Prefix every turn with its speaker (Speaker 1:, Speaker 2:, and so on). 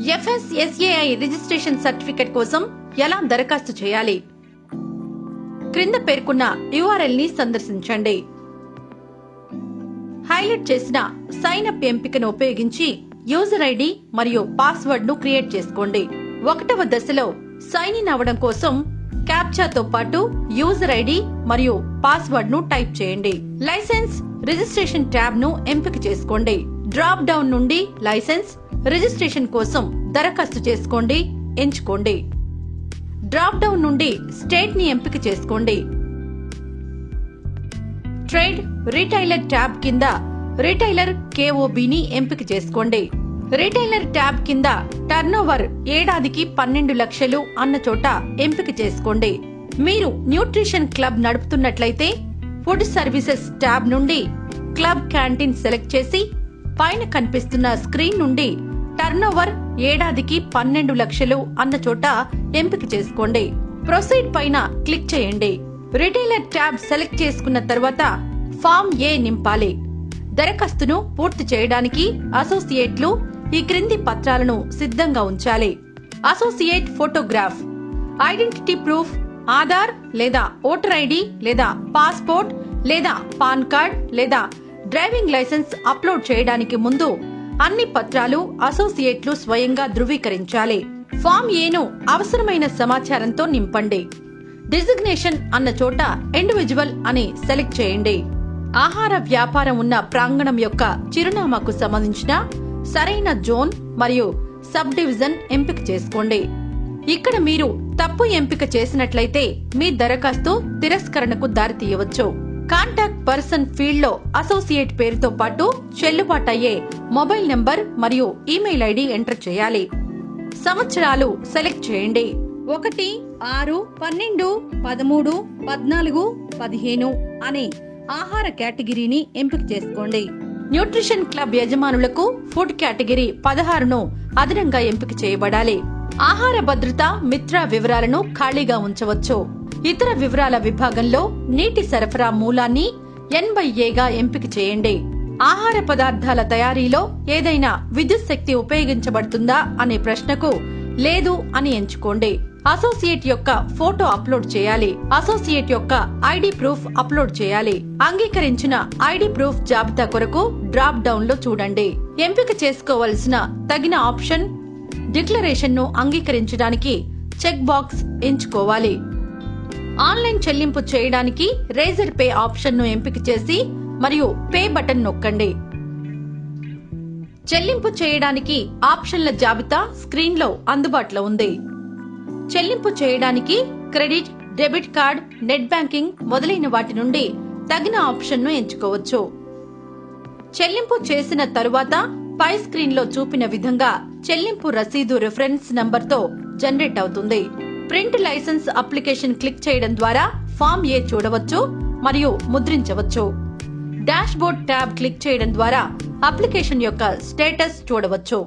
Speaker 1: FSSAI registration certificate కోసం ఎలా దరఖాస్తు చేయాలి? క్రింద పేర్కొన్న URL ని సందర్శించండి. హైలైట్ చేసిన సైన్ అప్ ఎంపికను ఉపయోగించి యూజర్ ఐడి మరియు పాస్వర్డ్ ను క్రియేట్ చేసుకోండి. 1వ దశలో సైన్ ఇన్ అవ్వడం కోసం క్యాప్చాతో పాటు యూజర్ ఐడి మరియు పాస్వర్డ్ ను టైప్ చేయండి. లైసెన్స్ రిజిస్ట్రేషన్ ట్యాబ్ ను ఎంపిక చేసుకోండి. డ్రాప్ డౌన్ నుండి లైసెన్స్ రిజిస్ట్రేషన్ కోసం దరఖాస్తు చేసుకోండి ఎంచుకోండి. డ్రాప్ డౌన్ నుండి స్టేట్ ని ఎంపిక చేసుకోండి. ట్రేడ్ రిటైలర్ ట్యాబ్ కింద రిటైలర్ KOB ని ఎంపిక చేసుకోండి. రిటైలర్ ట్యాబ్ కింద టర్నోవర్ ఏడాదికి 12 లక్షలు అన్న చోట ఎంపిక చేసుకోండి. మీరు న్యూట్రిషన్ క్లబ్ నడుపుతున్నట్లయితే ఫుడ్ సర్వీసెస్ ట్యాబ్ నుండి క్లబ్ క్యాంటీన్ సెలెక్ట్ చేసి పైన కనిపిస్తున్న స్క్రీన్ నుండి టర్నోవర్ ఏడాదికి 12 లక్షలు అన్న చోట ఎంపిక చేసుకోండి. ప్రొసీడ్ పైన క్లిక్ చేయండి. రిటైలర్ ట్యాబ్ సెలెక్ట్ చేసుకున్న తర్వాత ఫామ్ ఏ నింపాలి. దరఖాస్తును పూర్తి చేయడానికి అసోసియేట్లు ఈ క్రింది పత్రాలను సిద్ధంగా ఉంచాలి. Associate photograph, identity proof, Aadhaar లేదా ఓటర్ ఐడి లేదా పాస్పోర్ట్ లేదా పాన్ కార్డ్ లేదా డ్రైవింగ్ లైసెన్స్ అప్లోడ్ చేయడానికి ముందు అన్ని పత్రాలు అసోసియేట్లు స్వయంగా ధృవీకరించాలి. ఫామ్ ఏను అవసరమైన సమాచారంతో నింపండి. డిజిగ్నేషన్ అన్న చోట ఇండివిజువల్ అని సెలెక్ట్ చేయండి. ఆహార వ్యాపారం ఉన్న ప్రాంగణం యొక్క చిరునామాకు సంబంధించిన సరైన జోన్ మరియు సబ్ డివిజన్ ఎంపిక చేసుకోండి. ఇక్కడ మీరు తప్పు ఎంపిక చేసినట్లయితే మీ దరఖాస్తు తిరస్కరణకు దారితీయవచ్చు. కాంటాక్ట్ పర్సన్ ఫీల్డ్ లో అసోసియేట్ పేరుతో పాటు చెల్లుబాటయ్యే మొబైల్ నంబర్ మరియు ఇమెయిల్ ఐడి ఎంటర్ చేయాలి. సంవత్సరాలు సెలెక్ట్ చేయండి. 1, 6, 12, 13, 14, 15 అనే ఆహార కేటగిరీని ఎంపిక చేసుకోండి. న్యూట్రిషన్ క్లబ్ యజమానులకు ఫుడ్ కేటగిరీ 16ను అదనంగా ఎంపిక చేయబడాలి. ఆహార భద్రత మిత్ర వివరాలను ఖాళీగా ఉంచవచ్చు. ఇతర వివరాల విభాగంలో నీటి సరఫరా మూలాన్ని N/A ఎంపిక చేయండి. ఆహార పదార్థాల తయారీలో ఏదైనా విద్యుత్ శక్తి ఉపయోగించబడుతుందా అనే ప్రశ్నకు లేదు అని ఎంచుకోండి. అసోసియేట్ యొక్క ఫోటో అప్లోడ్ చేయాలి. అసోసియేట్ యొక్క ఐడి ప్రూఫ్ అప్లోడ్ చేయాలి. అంగీకరించిన ఐడి ప్రూఫ్ జాబితా కొరకు డ్రాప్ డౌన్ లో చూడండి. ఎంపిక చేసుకోవలసిన తగిన ఆప్షన్ డిక్లరేషన్ ను అంగీకరించడానికి చెక్ బాక్స్ ఎంచుకోవాలి. ఆన్లైన్ చెల్లింపు చేయడానికి రేజర్ పే ఆప్షన్ ను ఎంపిక చేసి మరియు పే బటన్ నొక్కండి. చెల్లింపు చేయడానికి ఆప్షన్ల జాబితా స్క్రీన్ లో అందుబాటులో ఉంది. చెల్లింపు చేయడానికి credit, debit card, net banking మొదలైన వాటి నుండి తగిన ఆప్షన్ ను ఎంచుకోవచ్చు. చెల్లింపు చేసిన తరువాత పై స్క్రీన్ లో చూపిన విధంగా చెల్లింపు రసీదు రిఫరెన్స్ నంబర్ తో జనరేట్ అవుతుంది. ప్రింట్ లైసెన్స్ అప్లికేషన్ క్లిక్ చేయడం ద్వారా ఫామ్ ఏ చూడవచ్చు మరియు ముద్రించవచ్చు. డాష్ బోర్డ్ ట్యాబ్ క్లిక్ చేయడం ద్వారా అప్లికేషన్ యొక్క స్టేటస్ చూడవచ్చు.